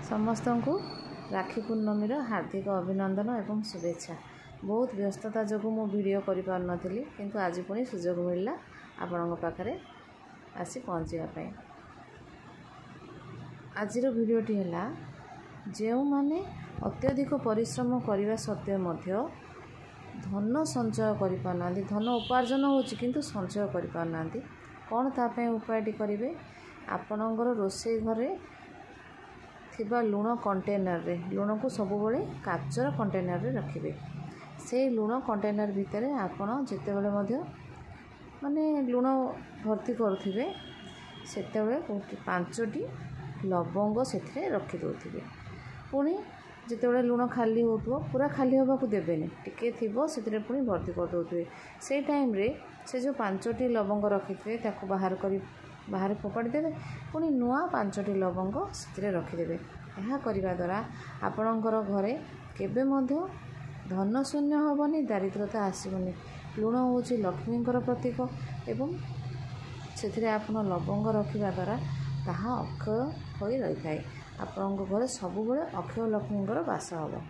समस्त को राखी पूर्णमी हार्दिक अभिनंदन एवं शुभेच्छा। बहुत व्यस्तता जो मु वीडियो कर पारि किंतु आज पुणी सुजोग मिलला आपण पाखरे आसी पहुँचापी। आज भिडियोटी है जो माने अत्यधिक परिश्रम करने सत्वे मध्य धन संचय कर पारना, धन उपार्जन होची किंतु संचय कर पारना, कौन तापे उपायटी करेंगे। आपणकर रोषे घरे थिबा लुण कंटेनर रे लुण को सब बेले काचर कंटेनर रे रखिबे। से लुण कंटेनर भितर आपण जिते बेले मध्य माने लुण भर्ती करुथिबे सेतेबेले 5टी लवंग सेथिरे रखि दउथिबे। पुणी जिते लुण खाली होतबो पूरा खाली होबा को देबेनी, टिके थिबो सेथिरे पुणी भर्ती कर दउथिबे। से टाइम रे से जो 5टी लवंग रखिथिबे ताको बाहर फोपाड़ी देवे। पुणी नुआ 5टी लवंग से रखिदेवे। यह करने द्वारा आपणकर घरे केबे मध्य धन शून्य हेबनी, दारिद्रता आसबनी। लुण हूँ लक्ष्मींकर प्रतीक एवं से आपण लवंग रखा द्वारा ताहा अक्षय हो रही है। आपण घर सबुबले अक्षय लक्ष्मींकर बास हम।